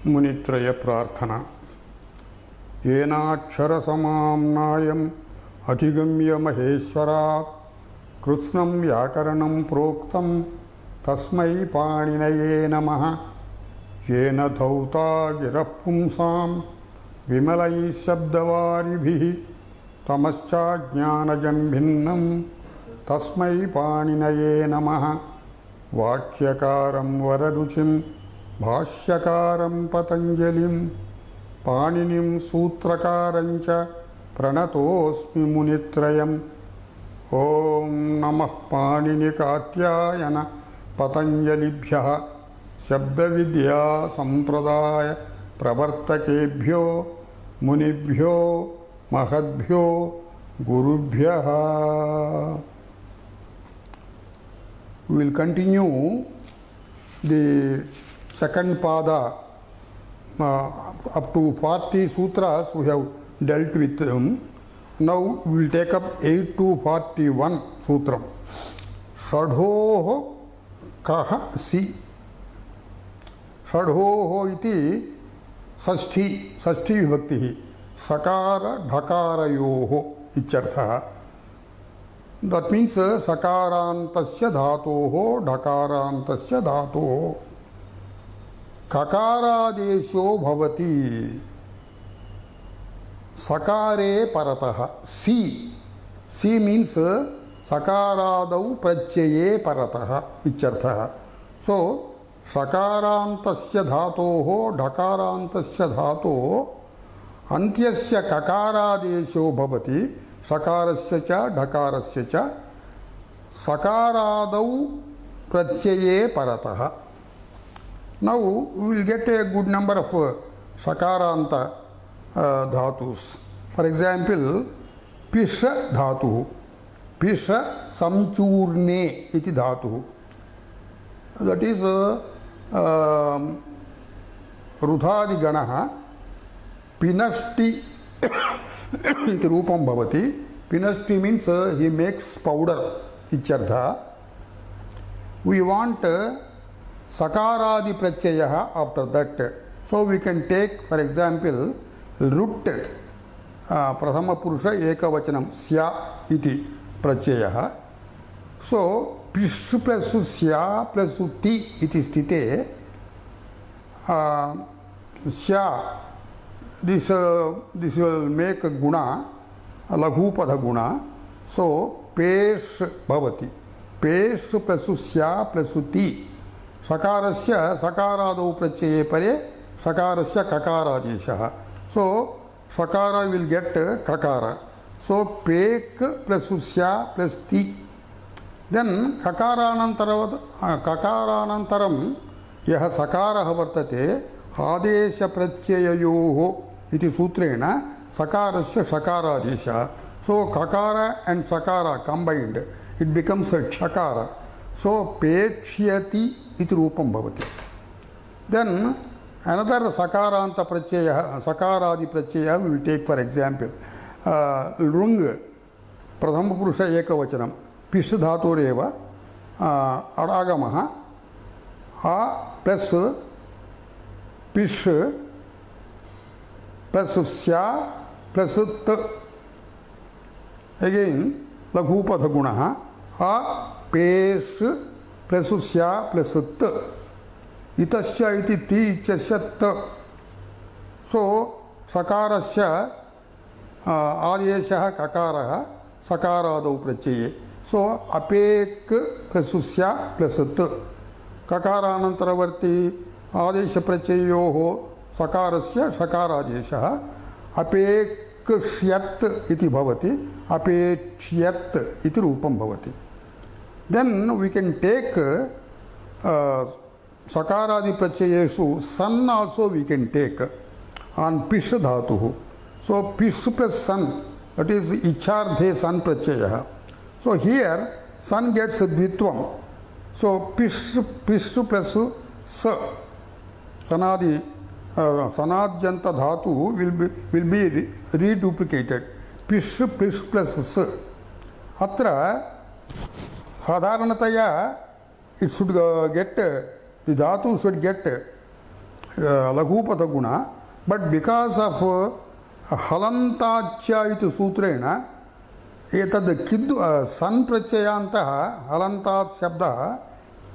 मुनित्रय प्रार्थना। येनाक्षरसमाम्नायम् अधिगम्य महेश्वरात् कृत्स्नं व्याकरणं प्रोक्तं तस्मै पाणिनये नमः। येन धौता गिरः पुंसां विमलैः शब्दवारिभिः तमश्चाज्ञानजं भिन्नं तस्मै पाणिनये नमः। वाक्यकारं वररुचिं भाष्यकारं पतञ्जलिं पाणिनिं सूत्रकारं च प्रणतोऽस्मि मुनित्रयम्। ॐ नमः पाणिनिकात्यायन पतञ्जलिभ्यः शब्दविद्या संप्रदाय प्रवर्तकेभ्यो मुनिभ्यो महद्भ्यो गुरुभ्यः। We will continue the second pada. Up to 40 sutras we have dealt with them. Now we will take up 8 to 41 sutram. Shadhoho kaha si. Shadhoho iti षष्ठी विभक्ति सकार ढकारयोः इत्यर्थः. That means सकारान्तस्य धातोः ढकारान्तस्य धातोः ककारादेशो भवति सकारे परतः. सी means सकारादौ प्रत्यये परतः इत्यर्थः. So सकारान्तस्य धातोः ढकारान्तस्य धातोः अन्त्यस्य ककारादेशो भवति सकारस्य च ढकारस्य च सकारादौ प्रत्यये परतः. Now we will get a good number of sakaranta dhatus. For example, pisha dhatu, pisha samchurne iti dhatu. That is rudhadi ganaha pinasti iti rupam bhavati. Pinasti means he makes powder ityartha. We want sakaradi pratyaya after that. So we can take, for example, rut prathama purusha ekavachanam sya iti pratyaya. So pish plus sya plus ti iti sthite sya, this will make a guna, a laghupada guna. So pesh bhavati. Pesh plus sya plus ti. Sakarasya sakaradau pratyeye pare sakarasya kakaradeshah. So sakara will get kakara. So pek plus sya plus ti. Then kakaranantaram yah sakarah vartate adesha pratyayoho iti sutrena sakarasya sakaradeshah. So kakara and sakara combined, it becomes a chakara. So pechyati iti rupam bhavati. Then another sakaranta pratyaya, sakaradi pratyaya we will take, for example, lung prathama purusha ekavachanam pish dhatureva adagamaha a plus pish plus sya plus t. Again laghupada gunaha a pesh plus sya plus t. Itasya iti ti ityasya t. So sakarasya adeshah kakaraha sakaradau pratyeye. So apek plus sya plus t. Kakaranantaravarti adesha pratyayoho sakarasya sakaradeshah apeksyat iti bhavati. Apechyat iti rupam bhavati. Then we can take sakaradi pratyayeshu san also we can take on pish dhatuhu. So pish plus san, that is icharthe san pratyaya. So here san gets dvitvam. So pish plus sa sanadi sanadjanta dhatu will be reduplicated. Pish plus sa. Atra sadharanataya it should get, the dhatu should get लघुपथ गुण, but because of हलंताच्य इति सूत्रेण एतद् किद् सन् प्रत्ययान्तः हलन्तात् शब्दः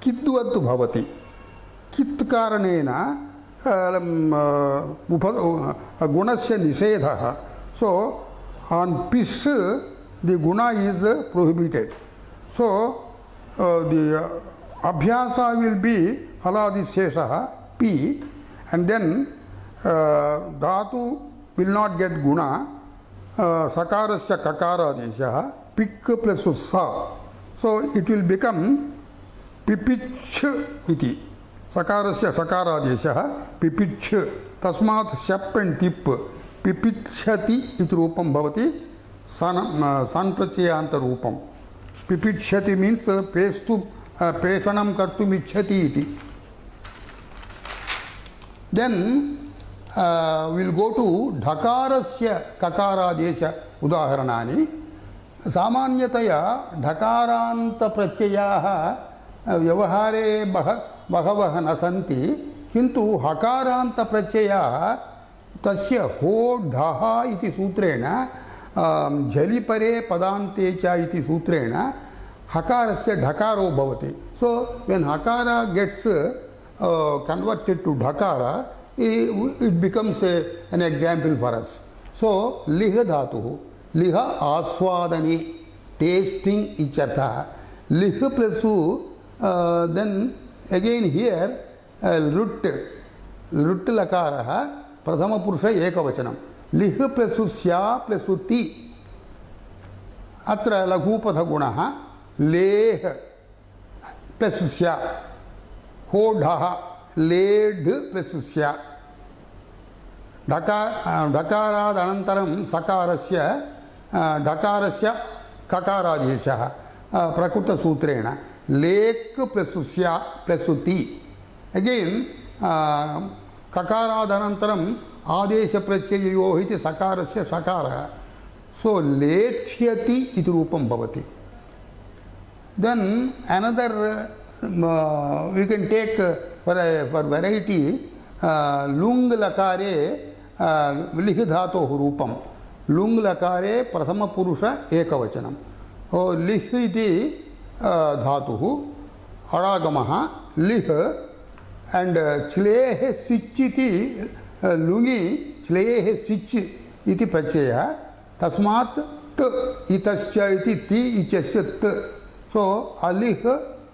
किद्वत् भवति. कित् कारणेन गुणस्य निषेधः. सो on pish the guna is prohibited. So the abhyasa will be haladi sheshaha p, and then dhatu will not get guna. Sakarasya kakaradeshaha pik plus sa, so it will become pipich iti. Sakarasya sakaradeshaha pipich, tasmat shap and tip पिपिच्छति इति रूपम भवति. सन प्रत्ययान्त रूपम. पिपिच्छति means पेस्तु पेषणं कर्तुम् इच्छति इति. Then will go to ढकारस्य ककारादेश उदाहरणानि. सामान्यतया ढकारान्त प्रत्ययाः व्यवहारे बहवः न सन्ति, किन्तु हकारान्त प्रत्ययाः तस्य हो ढः इति सूत्रेण झलिपरे पदान्ते च इति सूत्रेण हकारस्य ढकारो भवति. सो व्हेन हकार गेट्स कन्वर्टेड टू ढकार, it becomes an example for us. So लिह धातुः, लिह आस्वादने टेस्टिंग इत्यर्थः. लिह प्लस देन अगेन हियर लुट् लकारः प्रथम पुरुष एकवचनम. लिह प्लस स्या प्लस ति, अत्र लघुपथ गुणः लेह प्लस स्या, होढः लेढ प्लस स्या. ढकाराद अनन्तरं सकारस्य ढकारस्य ककारादेशः प्रकृतसूत्रेण लेक् प्लस स्या प्लस ति. अगेन ककारादनन्तरम् आदेश प्रत्ययो इति सकारस्य सकारः. सो लेठ्यति इति रूपं भवति. Then another we can take for variety लुङ् लकारे लिह धातोः रूपं. लुङ् लकारे प्रथम पुरुष एकवचनं. लिह इति धातुः अरागमः लिह and chlehe sich iti lungi chlehe sich iti pratyaya, tasmat t itascha iti ti ichasya t. So alih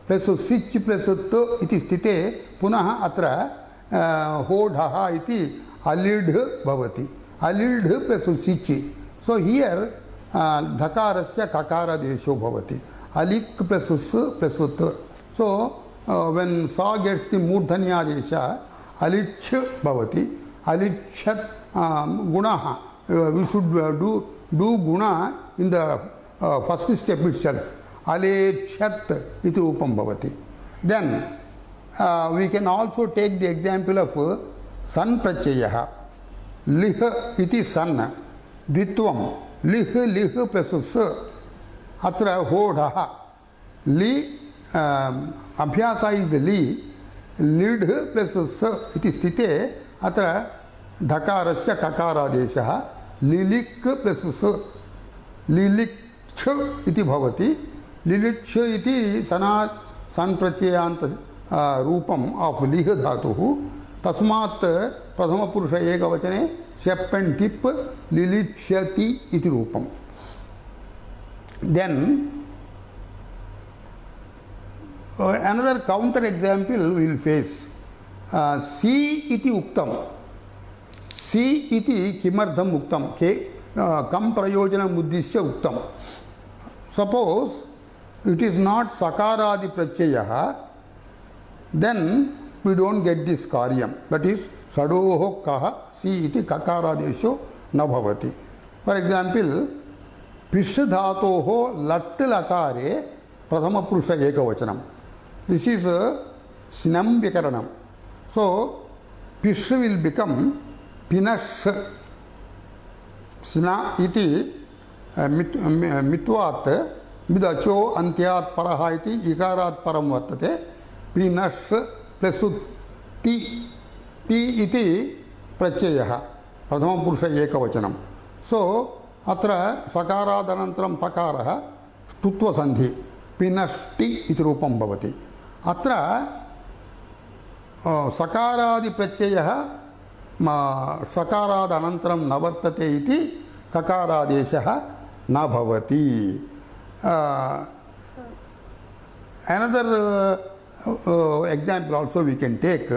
plus sich plus t iti sthite punah atra hodhaha iti alidh bhavati. Alidh plus sich. So here dhakarasya kakara desho bhavati. Alik plus s plus t. So when sa gets the murdhanya desha, alich bhavati. Alichat gunaha. We should do guna in the first step itself. Alechat iti rupam bhavati. Then we can also take the example of san pratyaya. Lih iti san. Ditvam. Lih plus s. Atra hodhaha. Li अभ्यासा is Lee. Lid plus स इति स्थिते अत्र ढकारस्य ककारादेशः लिलिक् plus स लिलिक्छ इति भवति. लिलिक्छ इति सन् प्रत्ययान्त रूपम् ऑफ लिह धातुः. तस्मात् प्रथम पुरुष एकवचने शप् एंड टिप् लिलिक्ष्यति इति रूपम्. Then another counter example we will face. Si iti uktam. Si iti kimardham uktam. Kam prayojanam uddishya uktam. Suppose it is not sakaradi pratyaya, then we don't get this karyam. That is sadoho kaha si iti kakaradesho na bhavati. For example, pish dhatoho lat lakare prathama purusha ekavachanam. This is sinam vikaranam. So pish will become pinash. Sina iti mitvat midacho antyat paraha iti ikarat param vartate. Pinash plus ti T इति प्रत्ययः प्रथमपुरुष एकवचनं सो अत्र सकारादनन्तरं तकारः ष्टुत्वसन्धि पिनष्टि इति रूपं भवति अत्र सकारादिप्रत्ययः सकारादनन्तरं न वर्तते इति ककारादेशः न भवति another example also we can take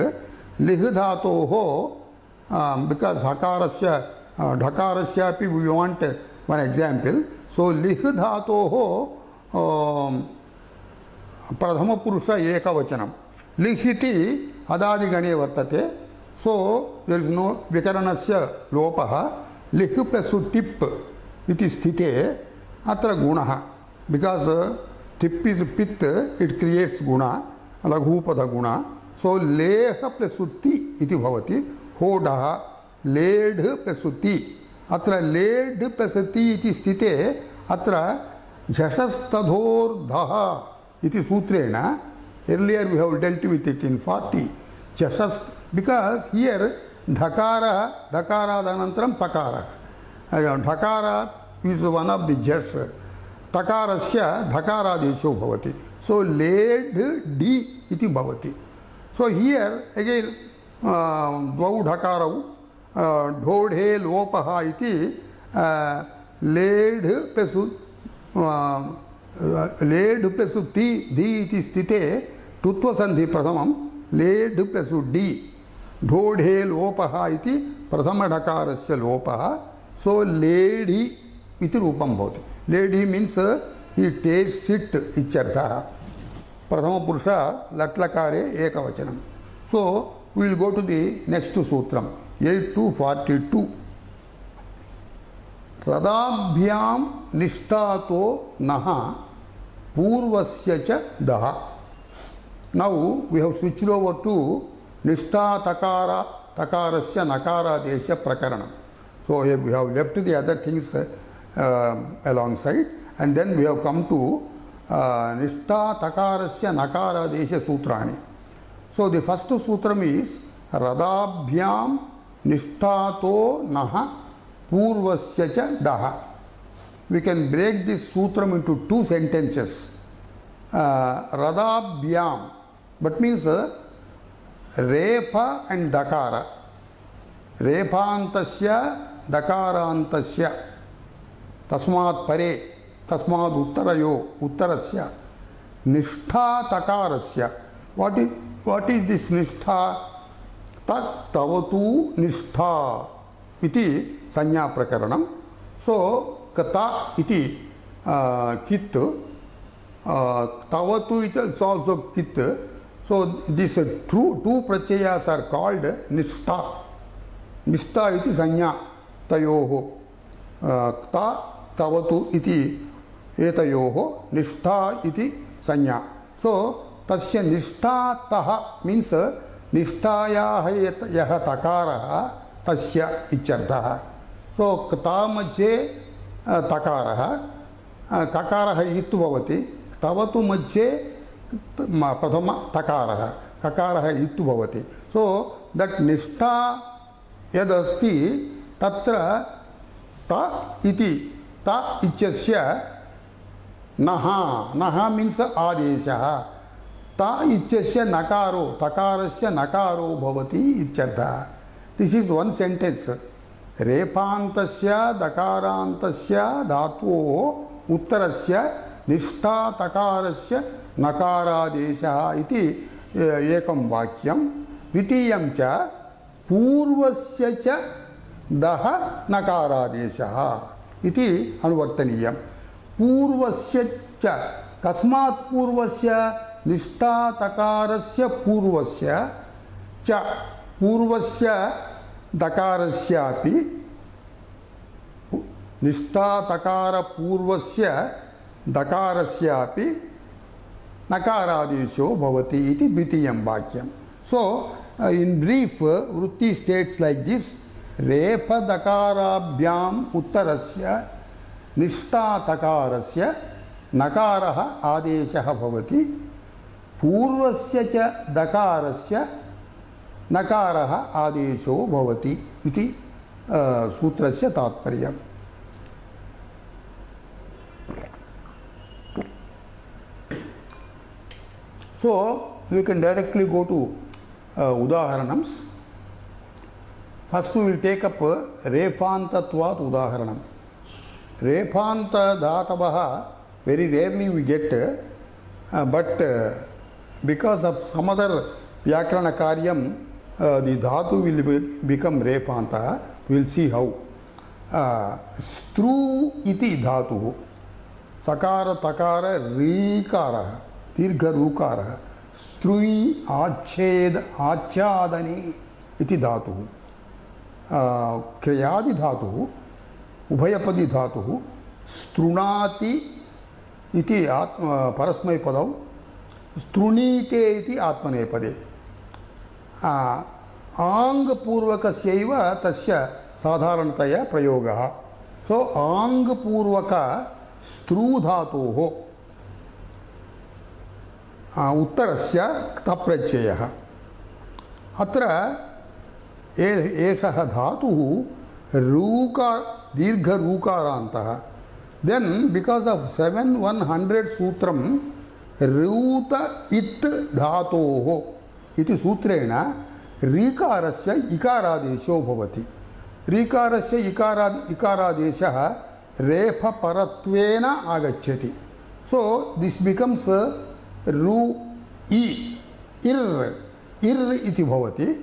लिह् धातोः because हकारस्य ढकारस्यापि we want one example so लिह् धातोः प्रथमपुरुष एकवचनं लिह् इति अदादिगणे वर्तते so there is no विकरणस्य लोपः लिह् प्लस टिप् इति स्थिते अत्र गुणः because टिप् is पित् it creates गुणा लघुपद गुणा so लेह् प्लस ति इति भवति होडः लेढ् प्लस ति अत्र लेढ् प्लस ति इति स्थिते अत्र झषस्तधोर्धः इति सूत्रेण earlier we have dealt with it in 40 झषस् because here ढकारादनन्तरं तकारः ढकार is one of the झष् तकारस्य धकारादेशो भवति so लेढ् डि इति भवति so here again द्वौ ढकारौ ढोढे लोपः इति लेढ् प्लस ति धि इति स्थिते टुत्वसन्धि प्रथमं लेढ् प्लस डि ढोढे लोपः इति प्रथमढकारस्य लोपः सो लेढि इति रूपं भवति लेढि मीन्स् ही टेक्स् इट् इत्यर्थः प्रथमपुरुष लट्लकारे एकवचनं so we will go to the next सूत्रम 8 to 42 रदाभ्यां निष्ठातो नः पूर्वस्य च दः now we have switched over to निष्ठा तकारस्य नकारादेश प्रकरणं so here we have left the other things alongside and then we have come to निष्ठा तकारस्य नकारादेश सूत्राणि so the first sutram is रदाभ्यां निष्ठातो नः पूर्वस्य च दः we can break this sutram into two sentences रदाभ्यां but means रेफा and dakara रेफान्तस्य दकारान्तस्य तस्मात् परे तस्मात् उत्तरयो उत्तरस्य निष्ठा तकारस्य what is this निष्ठा तत् तवतु निष्ठा इति संज्ञा प्रकरणं so कता इति कित् तवतु इति also कित् so these two pratyayas are called निष्ठा निष्ठा इति संज्ञा तयोः ता तवतु इति एतयोः निष्ठा इति संज्ञा so तस्य निष्ठातः मीन्स् निष्ठायाः यः तकारः तस्य इत्यर्थः so ता मध्ये तकारः ककारः इत् भवति तवतु मध्ये प्रथम तकारः ककारः इत् भवति so that निष्ठा यदस्ति तत्र त इति त इत्यस्य नः नः मीन्स् आदेशः त इत्यस्य नकारो तकारस्य नकारो भवति इत्यर्थः दिस् इस् वन सेंटेंस रेफान्तस्य दकारान्तस्य धातोः उत्तरस्य निष्ठा तकारस्य नकारादेशः इति एकं वाक्यं द्वितीयं च पूर्वस्य च दः नकारादेशः इति अनुवर्तनीयं पूर्वस्य च कस्मात् पूर्वस्य निष्ठा तकारस्य पूर्वस्य च पूर्वस्य दकारस्यापि निष्ठा तकार पूर्वस्य दकारस्यापि नकारादेशो भवति इति द्वितीयं वाक्यं सो in brief वृत्ति states like this रेफ दकाराभ्याम उत्तरस्य निष्ठा तकारस्य नकारः आदेशः भवति पूर्वस्य च दकारस्य नकारः आदेशो भवति इति सूत्रस्य तात्पर्यम्. So we can directly go to udaharanams. First we will take up refantatvat udaharanam. Refanta dhatavah very rarely we get, but because of some other vyakarana karyam, the dhatu will become refanta. We will see how. Stru iti dhatu. Sakara takara rikara. दीर्घ रूकार स्त्रुई आच्छेद आच्छादने इति धातुः. क्रियादि धातुः उभयपदी धातुः स्तृणाति इति परस्मैपदौ स्तृणीते इति आत्मनेपदे. आङ्गपूर्वकस्यैव तस्य साधारणतया प्रयोगः. सो आङ्गपूर्वक स्त्रूधातोः उत्तरस्य क्तप्रत्ययः. अत्र एषः धातुः दीर्घरूकारान्तः. देन् बिकास् आफ् 7-100 सूत्रं रूत इत् धातोः इति सूत्रेण रीकारस्य इकारादेशो भवति. रीकारस्य इकारादेशः रेफपरत्वेन आगच्छति. सो दिस् बिकम्स् रू ir iti bhavati,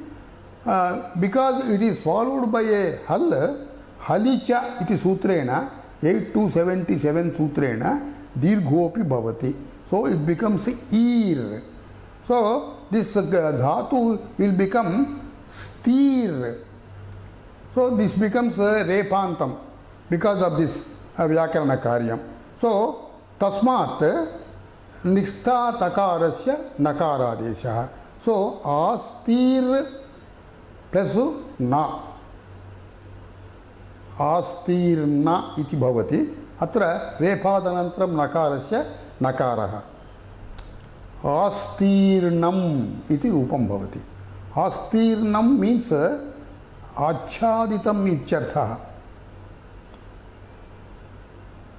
because it is followed by a halicha iti sutrena 8277 sutrena dirghopi bhavati, so it becomes ir. So this dhatu will become stir, so this becomes repantam because of this vyakarana karyam. So tasmat निष्ठा तकारस्य नकारादेशः. सो आस्तीर plus न आस्तीर्न इति भवति. अत्र रेफादनन्तरं नकारस्य नकारः आस्तीर्णम् इति रूपं भवति. आस्तीर्णं मीन्स् आच्छादितम् इत्यर्थः.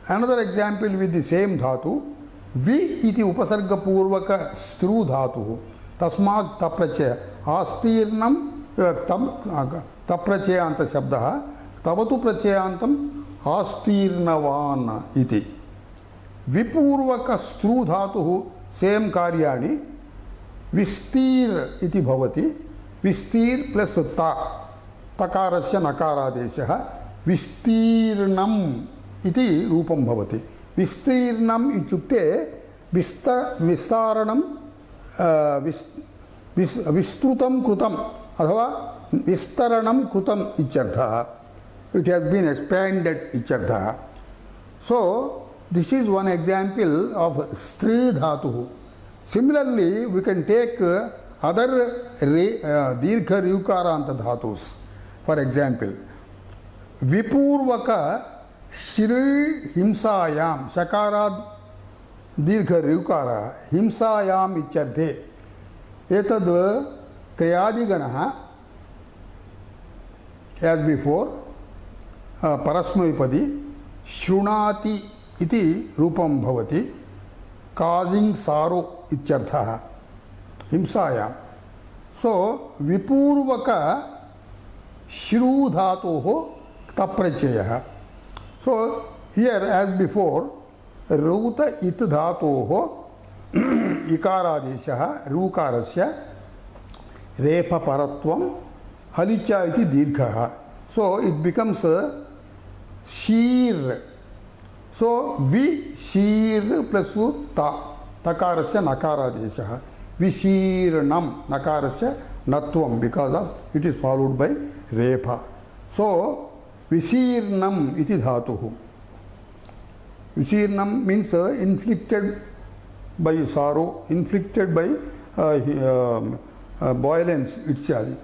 Another example with the same dhatu, वि इति उपसर्गपूर्वक स्त्रु धातुः तस्मात् तप्रत्यय आस्तीर्णं तप्रत्ययान्त शब्दः तवतु प्रत्ययान्तम् आस्तीर्णवान् इति. विपूर्वक स्त्रु धातुः सेम कार्याणि विस्तीर इति भवति. विस्तीर प्लस ता तकारस्य नकारादेशः विस्तीर्णम् इति रूपं भवति. विस्तीर्णम् इत्युक्ते विस्तारणं विस्तृतं कृतम् अथवा विस्तरणं कृतम् इत्यर्थः. It has been expanded इत्यर्थः. So this is one example of stri dhatuः. Similarly we can take other dirgha ryukaranta dhatus. For example, विपूर्वक Shri हिंसायाम शकाराद दीर्घ ऋकार हिंसायाम इत्यर्थे एतद् क्रियादिगणः as before परस्मैपदी शृणाति इति रूपं भवति. causing sorrow इत्यर्थः हिंसायाम. सो विपूर्वक श्रु धातोः क्तप्रत्ययः. So here as before ruta it dhatoho ikaradeshah rukarasya repa paratvam halicha iti dirghaha. So it becomes shir. So vi shir plus ta takarasya nakaradeshah vishirnam nakarasya natvam because of it is followed by repa. So विशीर्णम इति धातुः. विशीर्णम means inflicted by sorrow, inflicted by violence इत्यादि.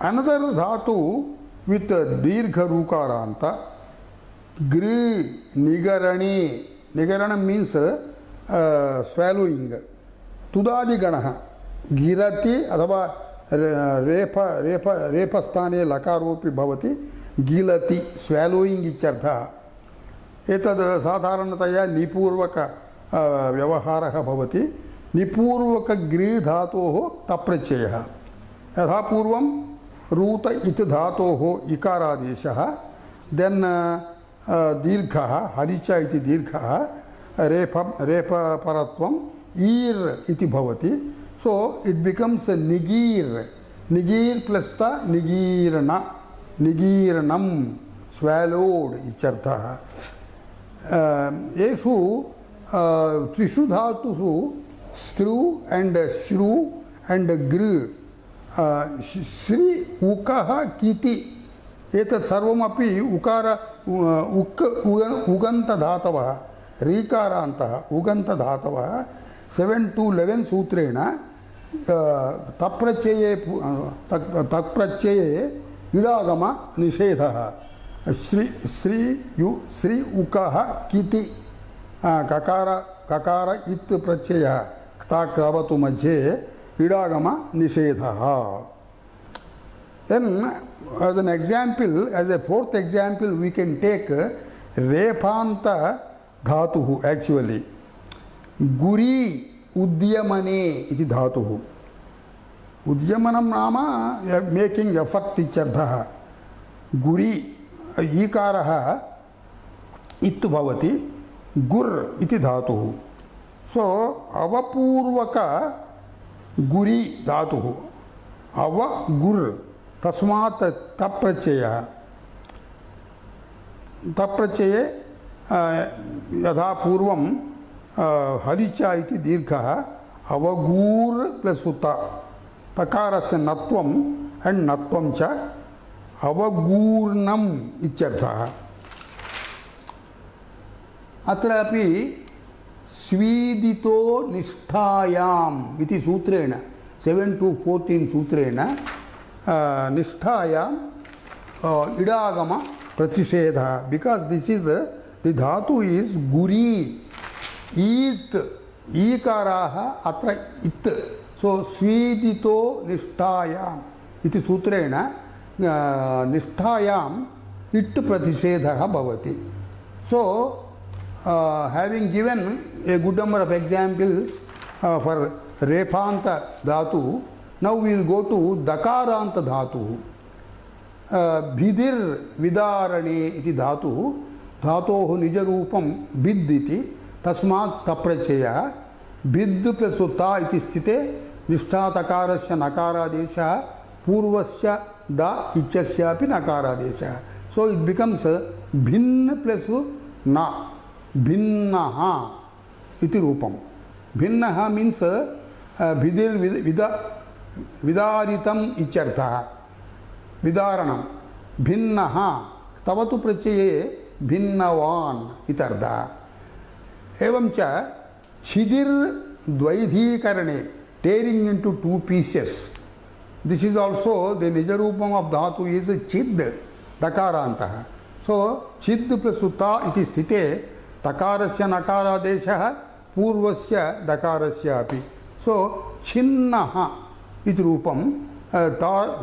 Another dhatu with dirgha rukaranta gri nigarani. Nigarana means swallowing. Tudadi ganaha girati अथवा रेफ रेफ रेफस्थाने लकारोपि भवति गिलति स्वेलोयिङ्ग् इत्यर्थः एतद् साधारणतया निपूर्वक व्यवहारः भवति निपूर्वक गृ धातोः तप्रत्ययः यथा पूर्वं रूत इति धातोः इकारादेशः देन् दीर्घः हरिच इति दीर्घः रेफपरत्वम् ईर् इति भवति सो इट बिकम्स निगीर निगीर प्लस द निगीरण निगीरणम स्वैलोड इत्यर्थः येषु त्रिषु धातुषु स्त्रु एंड श्रु एंड गृ श्री उकः किति एतत् सर्वमपि उकार उगन्त धातवः रीकारान्तः उगन्त धातवः 7 to 11 सूत्रेण तप्रत्यये इडागम निषेधः श्री श्री यु श्री उकः किति ककार ककार इत् प्रत्ययः क्ता क्तवतु मध्ये इडागम निषेधः. Then as an example, as a fourth example, we can take repanta dhatuhu actually. Guri udyamane iti dhatuhu. Udyamanam nama making effort ityarthah. Guri ikaraha ittu bhavati gur iti dhatuhu. So avapurvaka guri dhatuhu. Ava gur तस्मात् तप्रत्ययः तप्रत्यये यथा पूर्वं हलिचा इति दीर्घः अवगूर् plus उत तकारस्य नत्वम् and नत्वं च अवगूर्णम् इत्यर्थः. अत्रापि स्वीदितो निष्ठायाम् इति सूत्रेण 7 to 14 सूत्रेण निष्ठायाम इडागम प्रतिषेधः because this is the dhatu is guri it ईकाराः अत्र it so स्वीदितो निष्ठायाम इति सूत्रेण निष्ठायाम it प्रतिषेधः भवति. So having given a good number of examples for repanta dhatu, now we will go to dakaranta dhatu. Bhidir vidarane iti dhatu dhatoh nijarupam bid iti tasmat taprachaya bid plus ta iti sthite nishtha takarasya nakaradesha purvasya da ichasyapi nakaradesha. So it becomes bhin plus na bhinnaha iti rupam. Bhinnaha means bhidir vida विदारितम इत्यर्थः विदारणम भिन्नः तवतु प्रत्यये भिन्नवान् इत्यर्थः. एवं च छिदिर द्वैधीकरणे tearing into two pieces, this is also the nijarupam of dhatu is chid dakarantah. So chid plus uta iti sthite takarasya nakaradeshah purvasya dakarasya api. So chinnaha iti rupam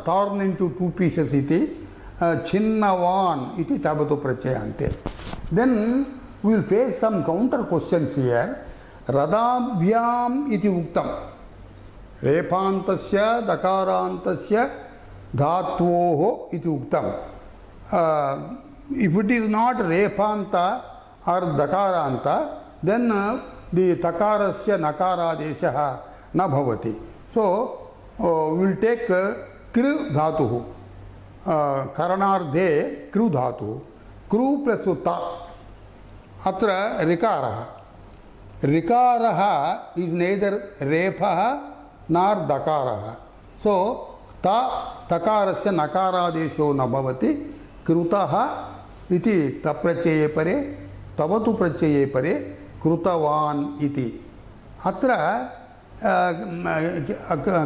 torn into two pieces iti chinnavan iti tabatu prachayante. Then we will face some counter questions here. Radabhyam iti uktam repantasya dakarantasya dhatuoho iti uktam. If it is not repanta or dakaranta, then the takarasya nakaradesha na bhavati. So we will take kru dhatu, karanardhe kru dhatu, kru plus ta, atra rikaraha. Rikaraha is neither repaha nor dakaraha. So ta takarasya nakaradesho na bhavati krutaha iti taprachaye pare tavatu prachaye pare krutavan iti. Atra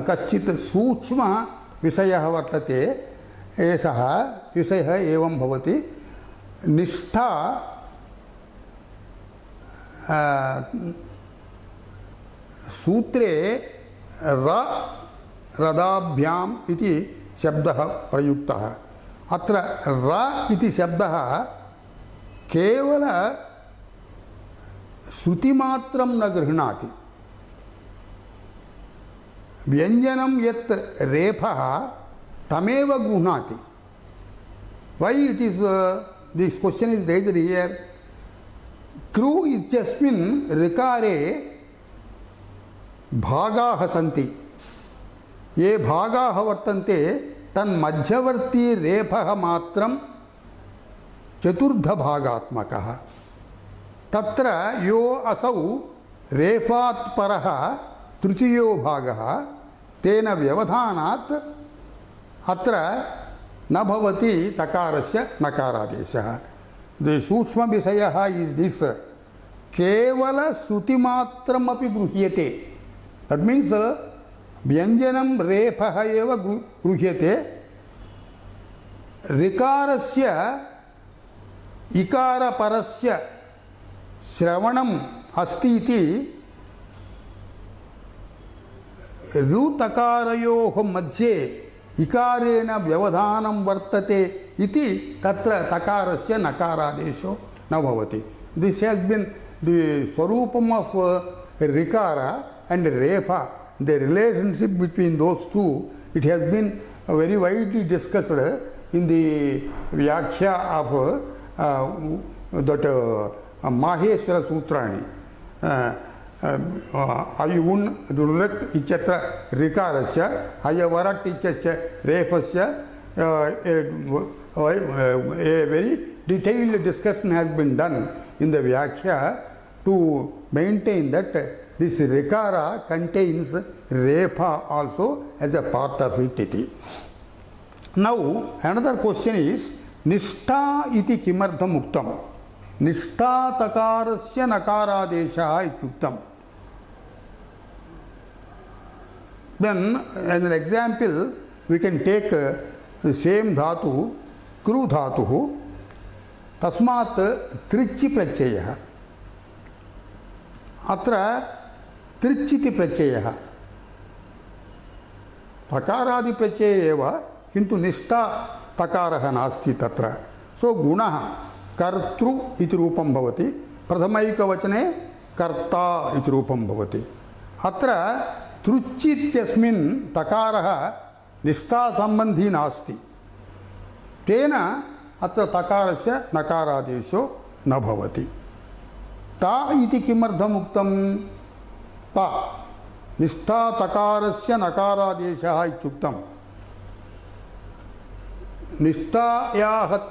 कश्चित् सूक्ष्म विषयः वर्तते. एषः विषयः एवं भवति. निष्ठा सूत्रे ह्रदाभ्याम् इति शब्दः प्रयुक्तः। अत्र र इति शब्दः केवल श्रुतिमात्रं न गृह्णाति। व्यञ्जनं यत् रेफः तमेव गृह्णाति। Why it is this question is raised here? कृ इत्यस्मिन् ऋकारे भागाः सन्ति। ये भागाः वर्तन्ते तन्मध्यवर्ती रेफः मात्रं चतुर्धभागात्मकः। तत्र यो असौ रेफात् परः तृतीयो भागः तेन व्यवधानात् अत्र न भवति तकारस्य नकारादेशः। द सूक्ष्म विषयः इस् दिस्, केवल श्रुतिमात्रमपि गृह्यते। दट् मीन्स् व्यञ्जनं रेफः एव गृह्यते। ऋकारस्य इकारपरस्य श्रवणम् अस्ति इति ऋतकारयोः मध्ये इकारेण व्यवधानं वर्तते इति तत्र तकारस्य नकारादेशो न भवति। दिस हैज बीन द स्वरूपम ऑफ ऋकार and refa, the relationship between those two. It has been very widely discussed in the Vyakhya of that Maheshwara Sutrani. Ayun Rulak Ichatra Rikarasya, Hayavarat Ichatra Refasya, a very detailed discussion has been done in the Vyakhya to maintain that this Rikara contains Refa also as a part of it. Now, another question is Nishtha iti kimardham uktam. Nishtha takarasya nakaradesha ityuktam. Then, as an example, we can take the same dhatu, kru dhatu, tasmat trichi prachayah. Atra trichiti prachayah. Takaradi prachaya eva, kintu nishtha takaraha nasti tatra. So, gunaha kartru iti rupam bhavati, pradhamaika vachane karta iti rupam bhavati. Atra truchityasmin takaraha nishtha sambandhi nasti. Tena atra takarasya nakaradesho na bhavati. Ta iti kimardham uktam? Ta nishtha takarasya nakaradesha ityuktam. Nishthayaha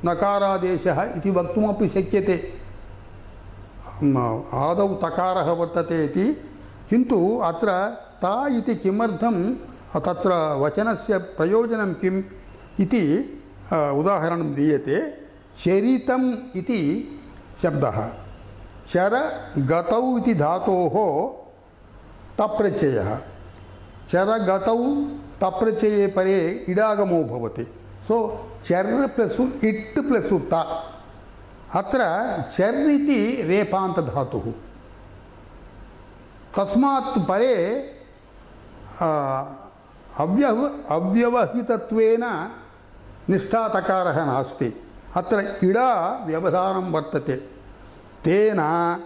nakaradesha iti vaktumapi shakyate. Adau takaraha vartate iti. Kintu atra ta iti kimardham tatra vachanasya prayojanam kim iti udaharanam diyate. Cheritam iti shabdaha. Chara gatau iti dhatoho taprachayah. Chara gatau taprachaye pare idagamo bhavati. So, char plus it plus ta. Atra char iti repanta dhatuhu. Tasmat pare avyavahitattvena nishtha takaraha nasti. Atra ida vyavadhanam vartate. Tena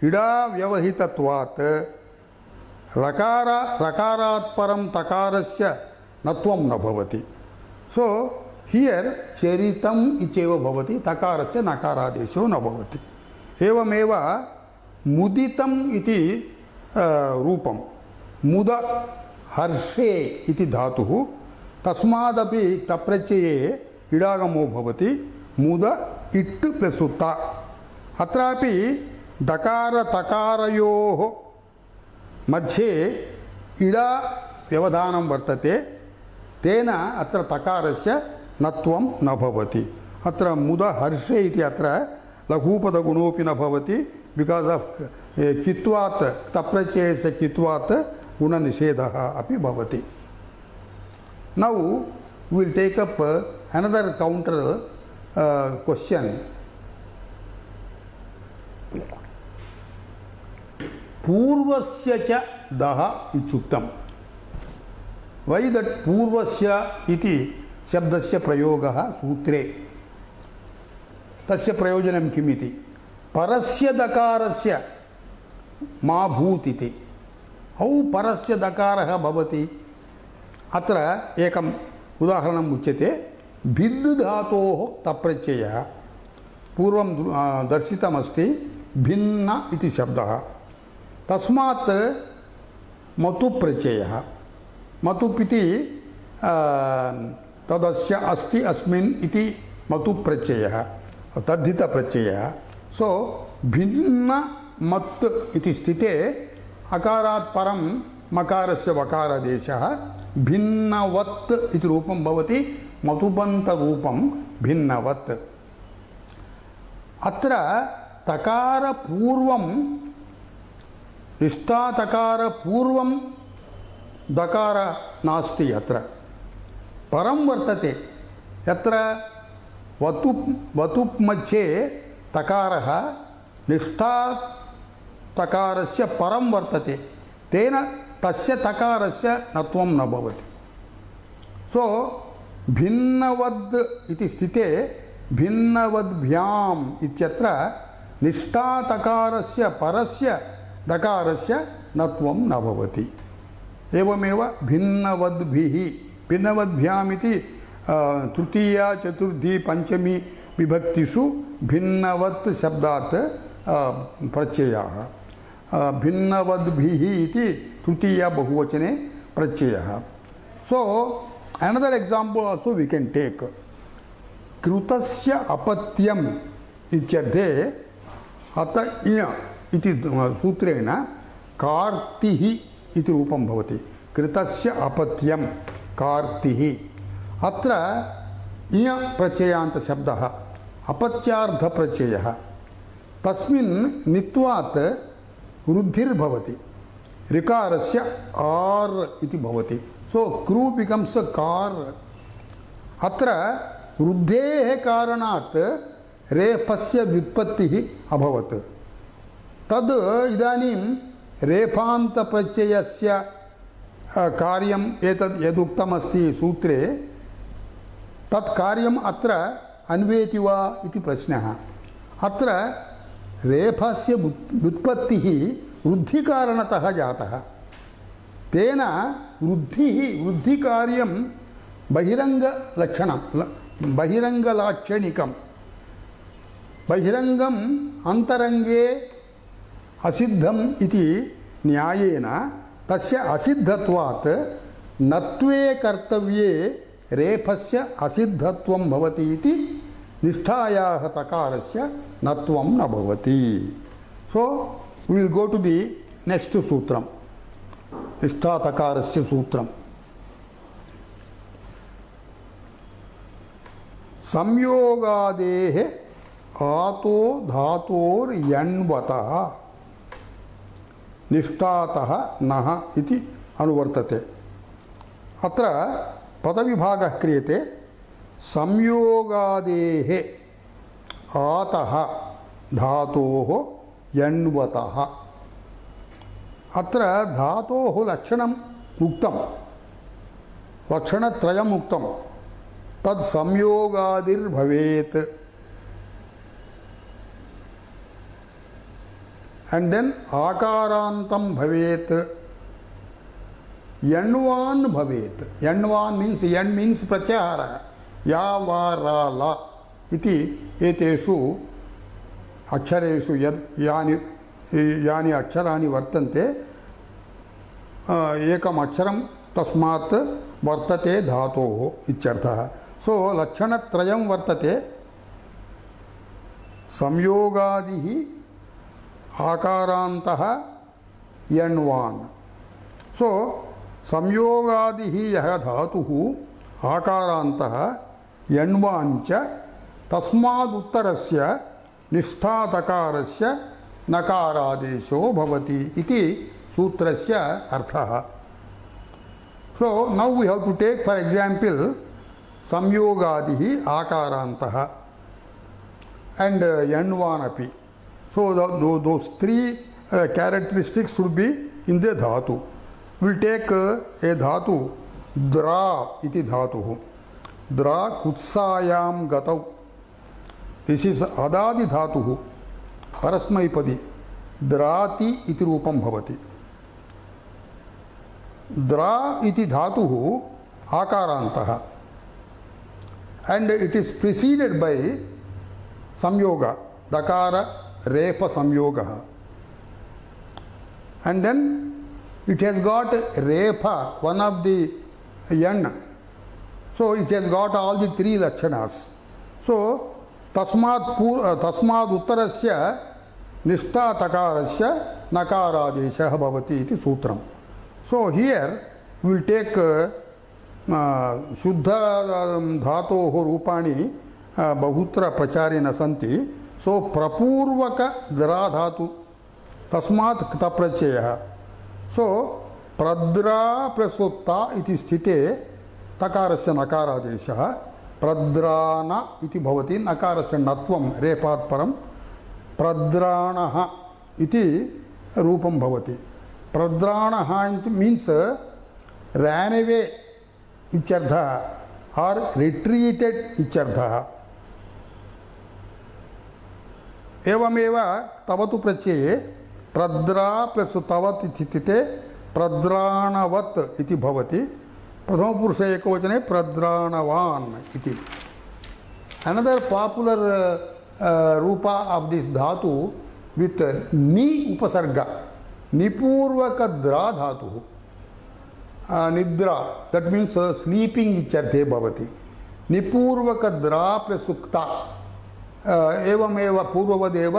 ida vyavahitatvat rakarat param takarasya natvam na bhavati. So, here cheritam icheva bhavati, takarasya nakaradesho na bhavati. Evameva muditam iti rupam. Muda harshe iti dhatuhu tasmadapi taprachaye idagamo bhavati. Muda it plus utta. Atrapi dakara takarayoho madhye ida vyavadhanam vartate. Tena atra takarasya natvam na bhavati. Atra muda harshe iti atra laghupada gunopi na bhavati. Because of kitvat, taprachayasya kitvat guna nishedaha api bhavati. Now, we will take up another counter question. Purvasya cha daha ityuktam. Why that पूर्वस्य इति शब्दस्य प्रयोगः सूत्रे तस्य प्रयोजनं किम् इति परस्य दकारस्य मा भूत् इति हौ परस्य दकारः भवति अत्र एकम् उदाहरणम् उच्यते भिद् धातोः तप्रत्ययः पूर्वं दर्शितमस्ति भिन्न इति शब्दः तस्मात् मतु प्रत्ययः मतुप् इति तदस्य अस्ति अस्मिन् इति मतु प्रत्ययः तद्धित प्रत्ययः सो भिन्न मत् इति स्थिते अकारात् परं मकारस्य वकारादेशः भिन्नवत् इति रूपं भवति मतुबन्तरूपं भिन्नवत् अत्र तकारपूर्वं निष्ठातकारपूर्वं दकार नास्ति अत्र परं वर्तते यत्र वतुप् मध्ये तकारः निष्ठा तकारस्य परं वर्तते तेन तस्य तकारस्य नत्वं न भवति सो भिन्नवद् इति स्थिते भिन्नवद्भ्याम् इत्यत्र निष्ठा तकारस्य परस्य दकारस्य नत्वं न भवति एवमेव भिन्नवद्भिः भिन्नवद्भ्याम् इति तृतीया चतुर्थी पंचमी विभक्तिषु भिन्नवत् शब्दात् प्रत्ययः भिन्नवद्भिः इति तृतीया बहुवचने प्रत्ययः so another example also we can take कृतस्य अपत्यम् इत्यर्थे अत इय इति सूत्रेण कार्तिः इति रूपं भवति कृतस्य अपत्यं कार्तिः अत्र इय प्रत्ययान्त शब्दः अपत्यार्थ प्रत्ययः तस्मिन् नित्वात् वृद्धिर्भवति ऋकारस्य आर् इति भवति सो क्रू बिकम्स् कार अत्र वृद्धेः कारणात् रेफस्य व्युत्पत्तिः अभवत् तद् इदानीं रेफान्त प्रत्ययस्य कार्यम् एतद् यदुक्तमस्ति सूत्रे तत् कार्यम् अत्र अन्वेति वा इति प्रश्नः अत्र रेफस्य व्युत्पत्तिः वृद्धिकारणतः जातः तेन वृद्धिकार्यं बहिरङ्गलक्षणं बहिरङ्गलाक्षणिकं बहिरङ्गम् अन्तरङ्गे असिद्धम् इति न्यायेन तस्य असिद्धत्वात् नत्वे कर्तव्ये रेफस्य असिद्धत्वं भवति इति निष्ठायाः तकारस्य नत्वं न भवति so we will go to the next सूत्रम निष्ठा तकारस्य सूत्रम संयोगादेः आतो धातोर् यण्वतः निष्ठातः नः इति अनुवर्तते अत्र पदविभागः क्रियते संयोगादेः आतः धातोः यण्वतः अत्र धातोः लक्षणम् उक्तं लक्षणत्रयम् उक्तं तद् संयोगादिर्भवेत् and then akarantam bhavet yanvan bhavet yanvan means yan means pratyahara ya va ra la iti eteshu akshareshu yad yani aksharani vartante ekam aksharam tasmat vartate dhatoh ityarthah so lakshanatrayam vartate samyogadihi आकारान्तः यण्वान् सो संयोगादिः यः धातुः आकारान्तः यण्वान् च तस्मादुत्तरस्य निष्ठातकारस्य नकारादेशो भवति इति सूत्रस्य अर्थः so now we have to take for example संयोगादिः आकारान्तः and यण्वान् अपि so those three characteristics should be in the dhatu. We will take a dhatu द्रा इति धातुः द्रा कुत्सायां गतौ दिस् इस् अदादि धातुः परस्मैपदी द्राति इति रूपं भवति द्रा इति धातुः आकारान्तः and it is preceded by samyoga dakara repa samyoga and then it has got repa one of the yan, so it has got all the three lakshanas. So tasmad uttarasya nishta takarasya nakaradeshah bhavati iti sutram. So here we will take शुद्ध धातोः रूपाणि बहुत्र प्रचारेण सन्ति. सो प्रपूर्वक द्रा धातु तस्मात् क्त प्रत्ययः. सो प्रद्रा plus ता इति स्थिते तकारस्य नकारादेशः प्रद्राण इति भवति. नकारस्य नत्वं रेपात् परं प्रद्राणः इति रूपं भवति. प्रद्राणः मीन्स् ran away इत्यर्थः or retreated इत्यर्थः. एवमेव तवतु प्रत्यये प्रद्रा प्लस तवत् इति स्थिते प्रद्राणवत् इति भवति. प्रथमपुरुष एकवचने प्रद्राणवान् इति. Another popular Rupa of this dhatu with ni upasarga निपूर्वक द्रा धातुः निद्रा, that means sleeping इत्यर्थे भवति. निपूर्वक द्रा प्लस उक्ता एवमेव पूर्ववदेव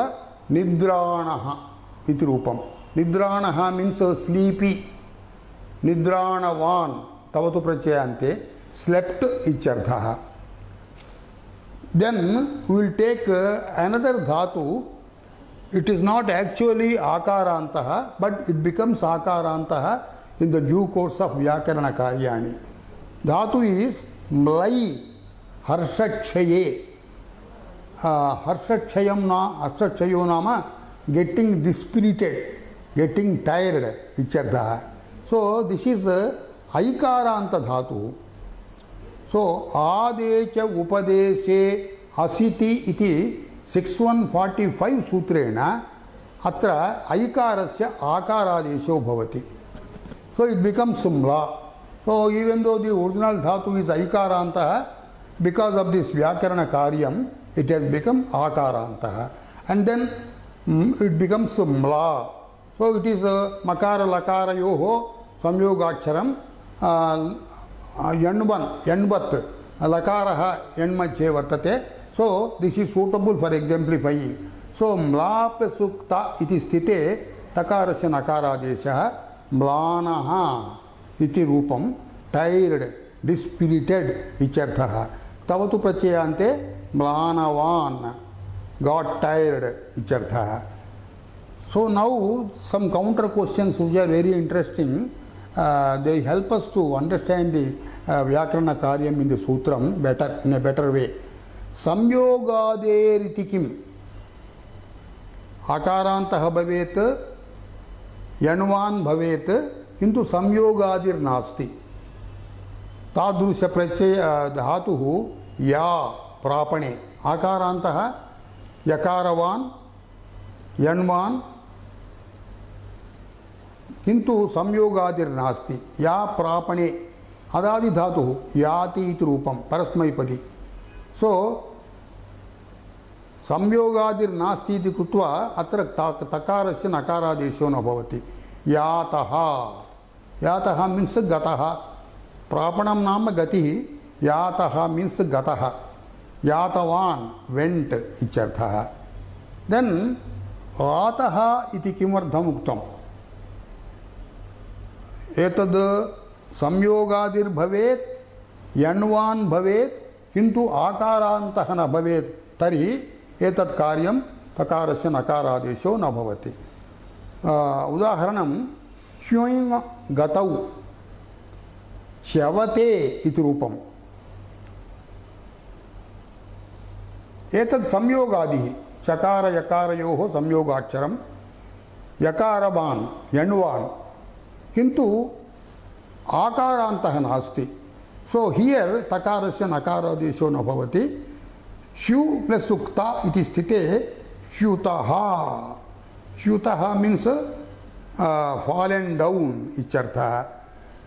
निद्राणः इति रूपं. निद्राणः मीन्स् स्लीपी. निद्राणवान् तवतु प्रत्ययान्ते slept इत्यर्थः. Then we will take another dhatu. It is not actually akarantah, but it becomes akarantah in the due course of vyakarana karyani. Dhatu is mlai harshakshaye. Harshakshayo nama getting dispirited, getting tired ichartha. So this is aikaranta dhatu. So adecha upadeshe hasiti iti 6145 सूत्रेण अत्र ऐकारस्य आकारादेशो भवति. So it becomes sumla. So even though the original dhatu is aikarantah, because of this vyakarana karyam, it has become akarantah. And then it becomes sumla. So it is makara lakara yoho samyogaksharam yanvat lakaraha yanmache vartate. So this is suitable for exemplifying. So mla plus sukta iti sthite takarasya nakaradeshah म्लानः इति रूपं tired डिस्पिरिटेड इत्यर्थः. तवतु प्रत्ययान्ते म्लानवान् got tired इत्यर्थः. So now some counter questions which are very interesting. They help us to understand the vyakarana karyam in the sutram better, in a better way. संयोगादेर इति किम आकारान्तः भवेत् यण्वान् भवेत् किन्तु संयोगादिर् नास्ति. तादृश प्रत्यय धातुः या प्रापणे आकारान्तः यकारवान् यण्वान् किन्तु संयोगादिर् नास्ति. या प्रापणे अदादि धातुः याति इति रूपं परस्मैपदी. सो संयोगादिर् नास्ति इति कृत्वा अत्र तकारस्य नकारादेशो न भवति. यातः यातः मीन्स् गतः. प्रापणं नाम गतिः. यातः मीन्स् गतः. यातवान् वेण्ट् इत्यर्थः. देन् आतः इति किमर्थम् उक्तम्? एतद् संयोगादिर्भवेत् यण्वान् भवेत् किन्तु आकारान्तः न भवेत् तर्हि एतत् कार्यं तकारस्य नकारादेशो न भवति. उदाहरणं ह्युङ् गतौ च्यवते इति रूपम्. एतत् संयोगादिः चकार यकारयोः संयोगाक्षरं यकारवान् यण्वान् किन्तु आकारान्तः नास्ति. सो हियर तकारस्य नकारादेशो न भवति. श्यु प्लस उक्ता इति स्थिते श्युतः. श्युतः मीन्स fallen down इत्यर्थः.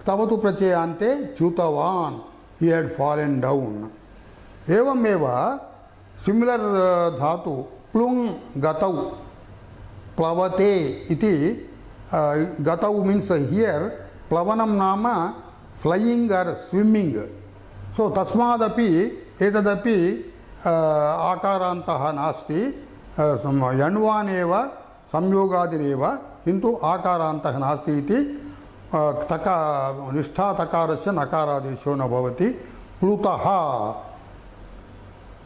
तवतु प्रत्ययान्ते च्युतवान्, he had fallen down. एवमेव सिमिलर धातु प्लुङ् गतौ प्लवते इति. गतौ मीन्स हियर प्लवनं नाम फ्लैयिंग और स्विमिंग. सो तस्मादपि एतदपि आकारान्तः नास्ति. यण्वानेव संयोगादिरेव, किन्तु आकारान्तः नास्ति इति निष्ठा तकारस्य नकारादेशो न भवति. प्लुतः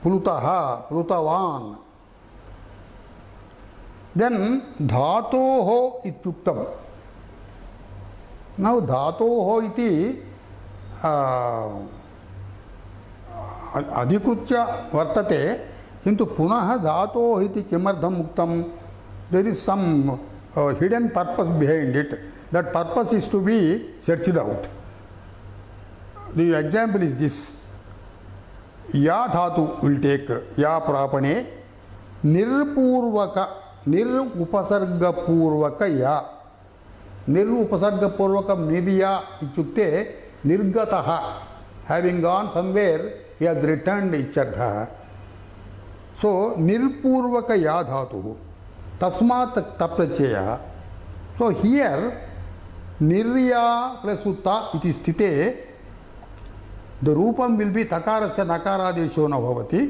प्लुतः प्लुतवान्. देन धातोः इत्युक्तम्. नौ धातोः इति अधिकृत्य वर्तते, किन्तु पुनः धातोः इति किमर्थम् उक्तम्? There is some hidden purpose behind it. That purpose is to be searched out. The example is this. या धातु विल टेक या प्रापणे निर्पूर्वक निरुपसर्गपूर्वक या. निरुपसर्गपूर्वक निर्या इत्युक्ते निर्गतः, having gone somewhere he has returned इत्यर्थः. सो निर्पूर्वक या धातुः तस्मात् तप्रत्ययः. सो हियर निर्या प्लस उता इति स्थिते द रूपम विल बी तकारस्य नकारादेशो न भवति.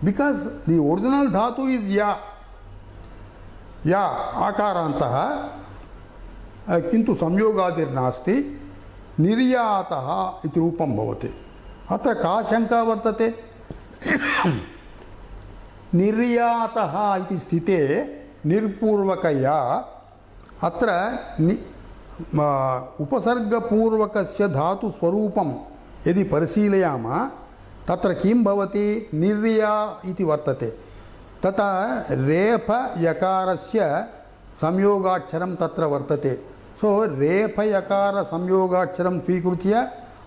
बिकॉज द ओरिजिनल धातु इज या. या आकारान्तः, किन्तु संयोगादिर्नास्ति. निर्यातः इति रूपं भवति. अत्र का शंका वर्तते? निर्यातः इति स्थिते निर्पूर्वकया अत्र उपसर्गपूर्वकस्य धातु स्वरूपं यदि परिशीलयामः तत्र किं भवति? निर्या इति वर्तते. तथा रेफ यकारस्य संयोगाक्षरं तत्र वर्तते. सो रेफ यकार संयोगाक्षरं स्वीकृत्य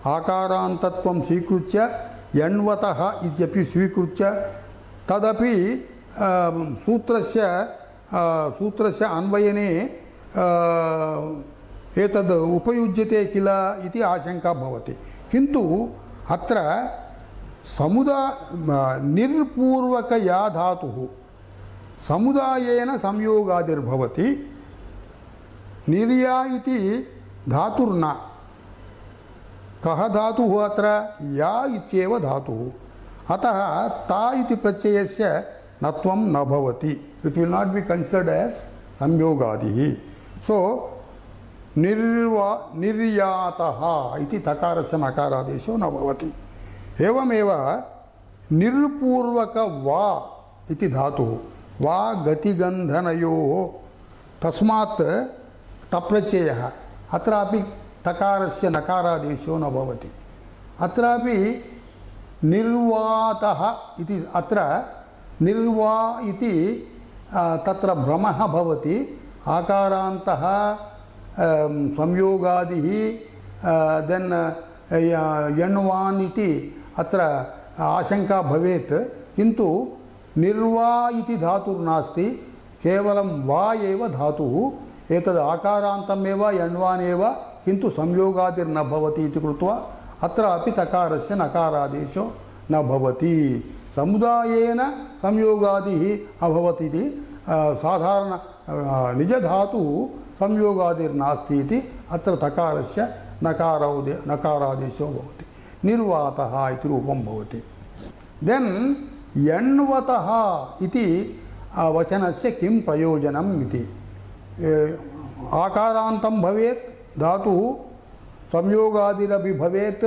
आकारान्तत्वं स्वीकृत्य यण्वतः इत्यपि स्वीकृत्य तदपि सूत्रस्य अन्वयने एतद् उपयुज्यते किल इति आशंका भवति. किन्तु अत्र निर्पूर्वक या धातुः समुदायेन संयोगादिर्भवति. निर्या इति धातुर्न. कः धातुः अत्र? या इत्येव धातुः. अतः ता इति प्रत्ययस्य नत्वं न भवति. It will not be considered as संयोगादिः. सो निर्यातः इति तकारस्य नकारादेशो न भवति. एवमेव निर्पूर्वक वा इति धातुः. वा गतिगन्धनयोः तस्मात् तप्रत्ययः. अत्रापि तकारस्य नकारादेशो न भवति. अत्रापि निर्वातः इति अत्र निर्वा इति तत्र भ्रमः भवति. आकारान्तः संयोगादिः देन् यण्वान् इति अत्र आशंका भवेत्. किन्तु निर्वा इति धातुर्नास्ति, केवलं वा एव धातुः. एतद् आकारान्तमेव यण्वानेव, किन्तु संयोगादिर्न भवति इति कृत्वा अत्रापि तकारस्य नकारादेशो न भवति. समुदायेन संयोगादिः अभवत् इति साधारण निजधातुः संयोगादिर्नास्ति इति अत्र तकारस्य नकारादेशो भवति. निर्वातः इति रूपं भवति. देन् यण्वतः इति वचनस्य किं प्रयोजनम् इति. आकारान्तं भवेत् धातुः, संयोगादिरपि भवेत्,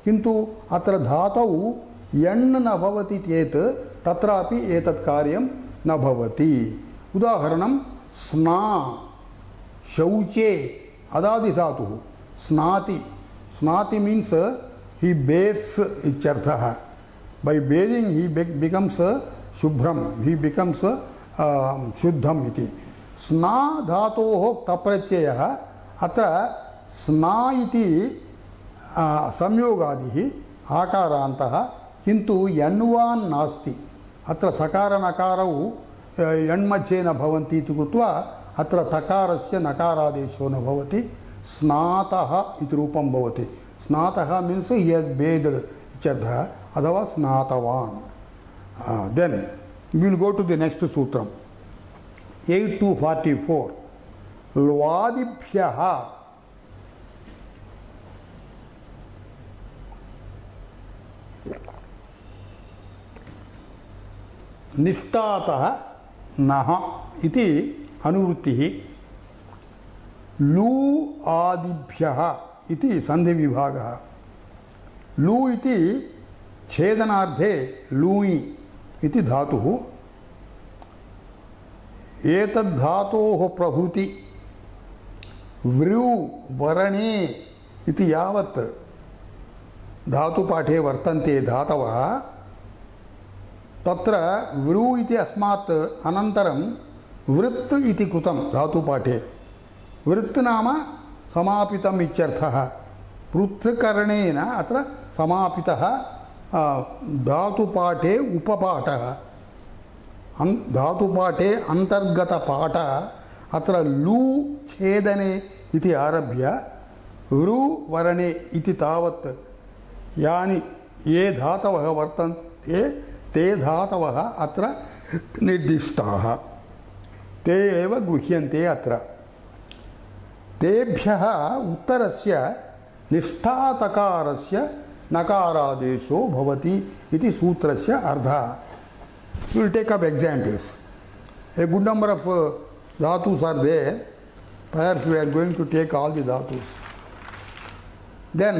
किन्तु अत्र धातौ यण् न भवति चेत् तत्रापि एतत् कार्यं न भवति. उदाहरणं स्ना, शौचे अदादि धातुः. स्नाति, स्नाति मीन्स he bathes इत्यर्थः. By bathing he becomes शुभ्रं, he becomes शुद्धम् इति. स्ना धातोः तप्रत्ययः अत्र स्ना इति संयोगादिः आकारान्तः किन्तु यण्वान् नास्ति अत्र सकार नकारौ यण्मध्ये न भवन्ति इति कृत्वा अत्र तकारस्य नकारादेशो न भवति स्नातः इति रूपं भवति स्नातः मीन्स् ही हेस् बेद्ड इत्यर्थः अथवा स्नातवान् then we will go to the next सूत्रम् 8 to 44 ल्वादिभ्यः निष्ठातः नः इति अनुवृत्तिः लू आदिभ्यः इति सन्धिविभागः लू इति छेदनार्थे लूयि इति धातुः एतद्धातोः प्रभृति वृ वरणे इति यावत् धातुपाठे वर्तन्ते धातवः तत्र वृ इति अस्मात् अनन्तरं वृत्त इति कृतं धातुपाठे वृत्त नाम समापितम् इत्यर्थः पृथक्करणेन अत्र समापितः धातुपाठे उपपाठः धातुपाठे अन्तर्गतपाठः अत्र लू छेदने इति आरभ्य वृ वरणे इति तावत् यानि ये धातवः वर्तन्ते ते धातवः अत्र निर्दिष्टाः ते एव गृह्यन्ते अत्र तेभ्यः उत्तरस्य निष्ठातकारस्य नकारादेशो भवति इति सूत्रस्य अर्थः we will take up examples a good number of dhatus are there perhaps we are going to take all the dhatus then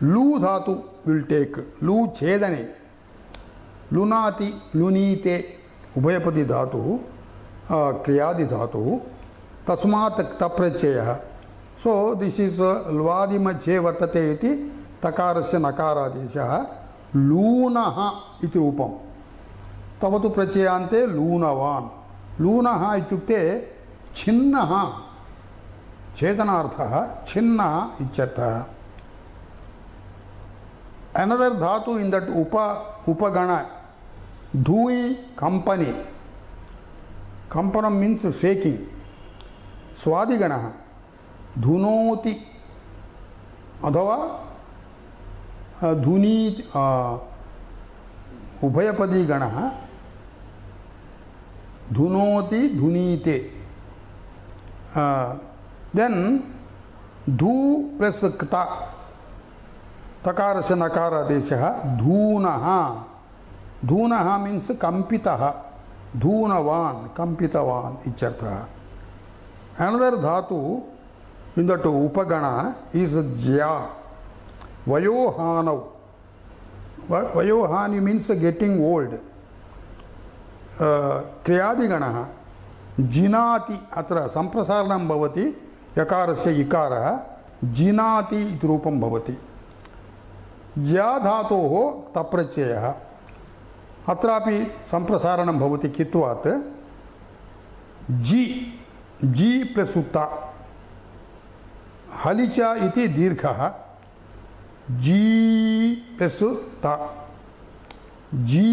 lu dhatu will take lu chedane lunati lunite ubhayapati dhatu kriyadi dhatu tasmat taprachayah so this is lvadi madhye vartate iti तकारस्य नकारादेशः लूनः इति रूपं तवतु प्रत्ययान्ते लूनवान् लूनः इत्युक्ते छिन्नः छेदनार्थः छिन्नः इत्यर्थः another dhatu in that upagana dhui company kampanam means shaking स्वादिगणः धुनोति अथवा धुनी उभयपदी गणः धुनोति धुनीते then धू plus क्ता तकारस्य नकारादेशः धूनः धूनः means कंपितः धूनवान् कंपितवान् इत्यर्थः another dhatu in that upagana is jya vayohanav vayohani means getting old kriyadiganaः जिनाति अत्र संप्रसारणं भवति यकारस्य इकारः जिनाति इति रूपं भवति ज्या धातोः तप्रत्ययः अत्रापि संप्रसारणं भवति कित्वात् जी प्लस उक्ता हलिच इति दीर्घः जी प्लस ता जी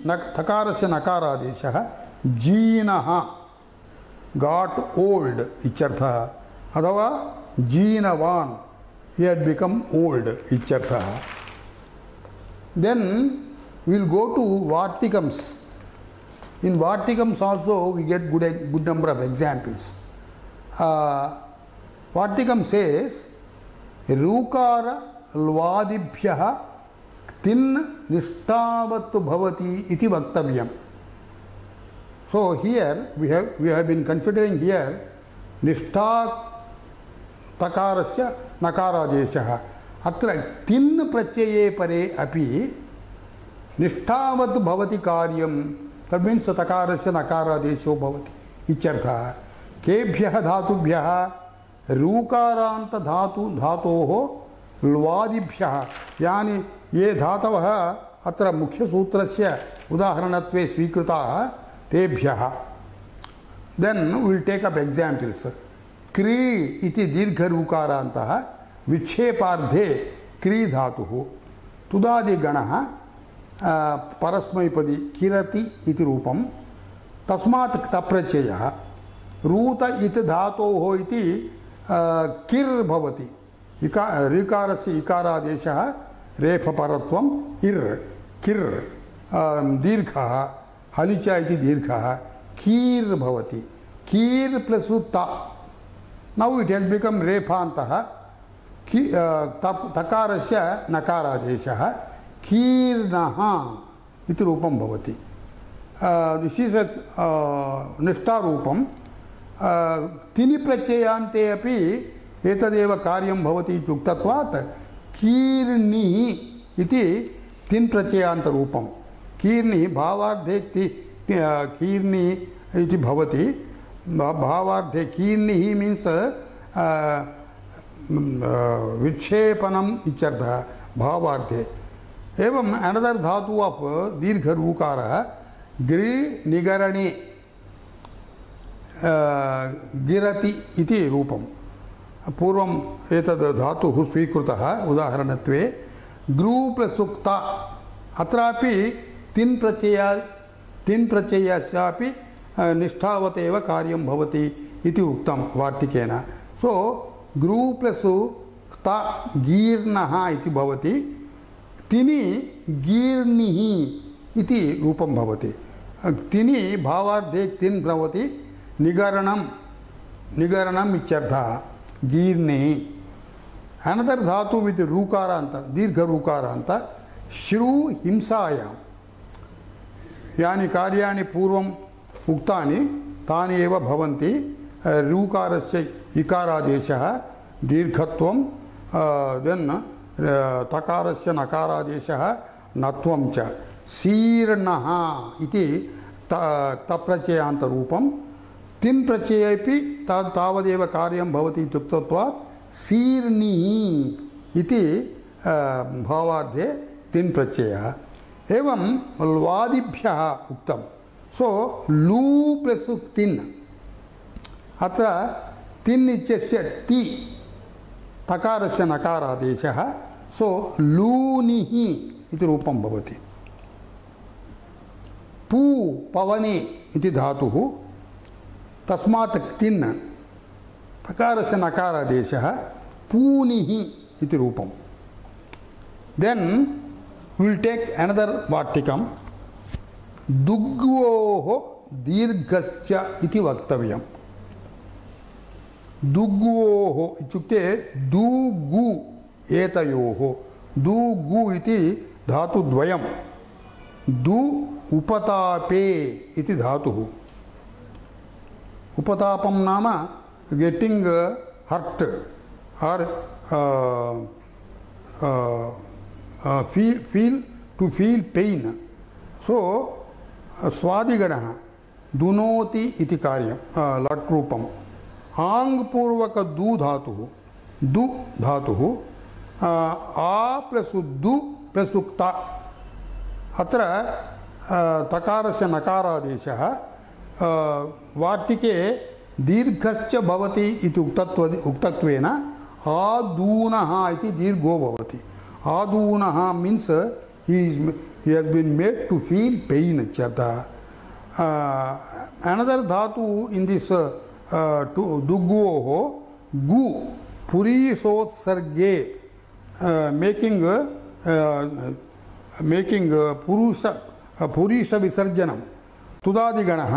तकारस्य नकारादेशः जीनः got old इत्यर्थः अथवा जीनवान् he had become old इत्यर्थः then we will go to vartikams. In vartikams also we get good number of examples. Vartikam says rukara lvadibhyah tin nishtavatu bhavati iti vaktavyam. So here we have been considering here nishtha takarasya nakaradeshah. Atra tin pratyeye pare api nishtavatu bhavati karyam. That means तकारस्य नकारादेशो भवति इत्यर्थः केभ्यः धातुभ्यः रूकारान्त धातोः ल्वादिभ्यः यानि ये धातवः अत्र मुख्यसूत्रस्य उदाहरणत्वे स्वीकृताः तेभ्यः Then we will take up examples. Kri iti dirgha rukarantah viksheparthe kri dhatuh. Tudadi ganaha parasmaipadi kirati iti rupam. Tasmat ktaprachayah. Ruta iti dhatoho iti kir bhavati. Rikarasya ikaradeshah refa paratvam ir kir dirgha halicha iti dirgha kir bhavati. Kir plus ta. Now it has become rephantah takarasya nakaradeshah kirnaha iti rupam bhavati. This is a nishta rupam. Tini prachayante api etadeva karyam bhavati ityuktvatvat kirni iti tin prachayanta rupam. Kirni bhavardhe kirni iti bhavati. Bhavardhe kirni means vikshepanam ichartha bhavardhe. Evam another dhatu of dirgha rukara gri nigarani गिरति इति रूपम पूर्वम एतद् धातुः स्वीकृतः उदाहरणत्वे ग्रू plus उक्ता अत्रापि तिन् प्रत्ययस्यापि निष्ठावतेव कार्यं भवति इति उक्तं वार्तिकेन. सो ग्रू प्लस उक्ता गीर्णः इति भवति. तिनि गीर्णिः इति रूपं भवति. तिनि भावार्धे तिन् भवति. निगरणम इत्यर्थः गीर्णे. अनदर धातु विथ रूकारांत दीर्घ रूकारांत श्रु हिंसायां यानि कार्याणि पूर्वम् उक्तानि तानि एव भवन्ति. रूकारस्य इकारादेशः दीर्घत्वं देन् तकारस्य नकारादेशः नत्वं च. शीर्णः इति तप्रत्ययान्त रूपं. तिन् प्रत्ययेपि तावदेव कार्यं भवति इत्युक्तत्वात् शीर्णी इति भावार्थे तिन् प्रत्ययः. एवं ल्वादिभ्यः उक्तं. सो लू प्लस तिन्. अत्र तिन् इत्यस्य ति तकारस्य नकारादेशः. सो लूनिः इति रूपं भवति. पू पवने इति धातुः. तस्मात् तिन् तकारस्य नकारादेशः पूनिः इति रूपम्. देन् विल टेक् अनदर वार्तिकं. दुग्वोः दीर्घश्च इति वक्तव्यं. दुग्वोः इत्युक्ते दुगु एतयोः. दुगु इति धातुद्वयं. दु उपतापे इति धातुः. उपतापम नाम गेटिंग हर्ट और फील पेन. सो स्वादिगणः दुनोति इति कार्यं लट् रूपम्. आंग पूर्वक दु धातुः आ प्लस दु प्लस उक्ता. अत्र तकारस्य नकारादेशः वार्तिके दीर्घश्च भवति इति उक्तत्वेन आदूनः इति दीर्घो भवति. आदूनः means he has been made to feel pain इत्यर्थः. another dhatu in this दुग्वोः गु पुरीसोत्सर्गे making पुरीष विसर्जनं. तुदादिगणः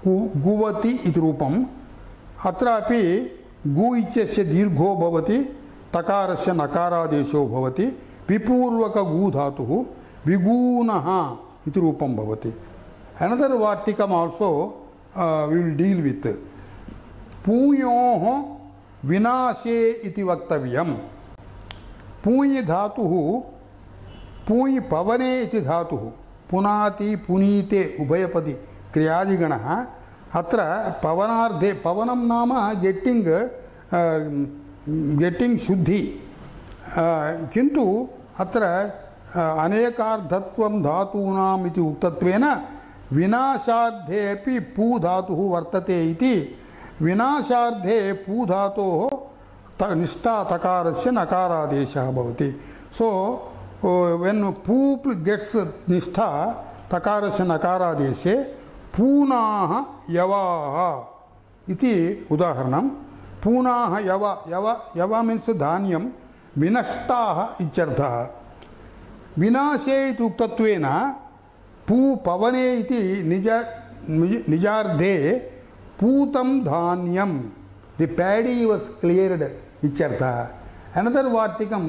गुवति इति रूपम्. अत्रापि गु इत्यस्य दीर्घो भवति. तकारस्य नकारादेशो भवति. विपूर्वक गु धातुः विगूनः इति रूपं भवति. अनदर वार्तिकम् also we will deal with. पूयोः विनाशे इति वक्तव्यम्. पूञ् धातुः पूञ् पवने इति धातुः. पुनाति पुनीते उभयपदी क्रियादिगणः. अत्र पवनार्धे पवनं नाम गेटिंग शुद्धि. किन्तु अत्र अनेकार्धत्वं धातूनाम् इति उक्तत्वेन विनाशार्धेऽपि पू धातुः वर्तते इति विनाशार्धे पू धातोः निष्ठा तकारस्य नकारादेशः भवति. सो when पू gets निष्ठा तकारस्य नकारादेशे पूनाः यवाः इति उदाहरणं. पूनाः यव मीन्स् धान्यं विनष्टाः इत्यर्थः. विनाशे इति उक्तत्वेन पू पवने इति निजार्धे पूतं धान्यं द पैडी वाज क्लियर्ड इत्यर्थः. अनदर वार्तिकम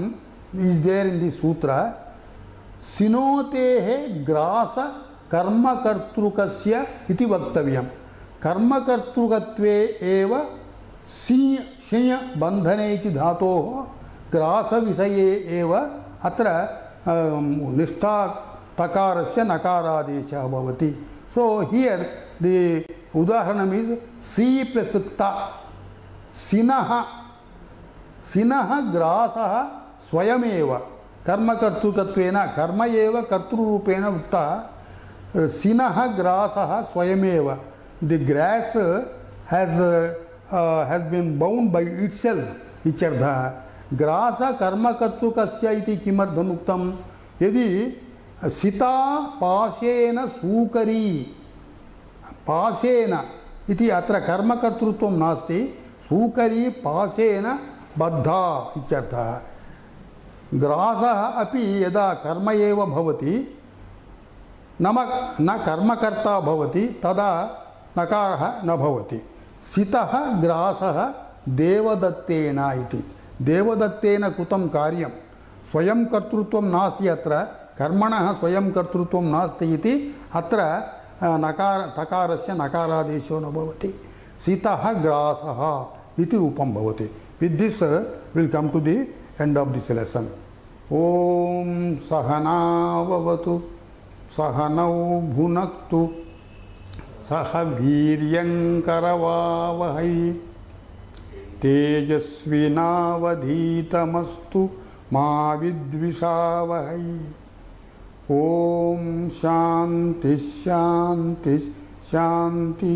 इज देयर इन द सूत्र. सिनोतेः ग्रास कर्मकर्तृकस्य इति वक्तव्यं. कर्मकर्तृकत्वे एव सिञ् बन्धने इति धातोः ग्रास विषये एव अत्र निष्ठा तकारस्य नकारादेशः भवति. सो हियर द उदाहरणम् इज सी प्लस ता. सिनः सिनः ग्रासः स्वयमेव कर्मकर्तृकत्वेन कर्म एव कर्तृरूपेण उक्तः. सिनः ग्रासः स्वयमेव. The grass has been bound by itself इत्यर्थः. ग्रास कर्मकर्तृकस्य इति किमर्थम् उक्तं? यदि सिता पाशेन सूकरी पाशेन इति अत्र कर्मकर्तृत्वं नास्ति. सूकरी पाशेन बद्धा इत्यर्थः. ग्रासः अपि यदा कर्म एव भवति न कर्मकर्ता भवति तदा नकारः न भवति. सितः ग्रासः देवदत्तेन इति. देवदत्तेन कृतं कार्यं स्वयं कर्तृत्वं नास्ति. अत्र कर्मणः स्वयं कर्तृत्वं नास्ति इति अत्र तकारस्य नकारादेशो न भवति. सितः ग्रासः इति रूपं भवति. With this will come to the end of this lesson. ओम सहनाववतु सहनौ भुनक्तु सह वीर्यङ्करवावहै तेजस्विनावधीतमस्तु मा विद्विषावहै. ओम शांति शांति शांति.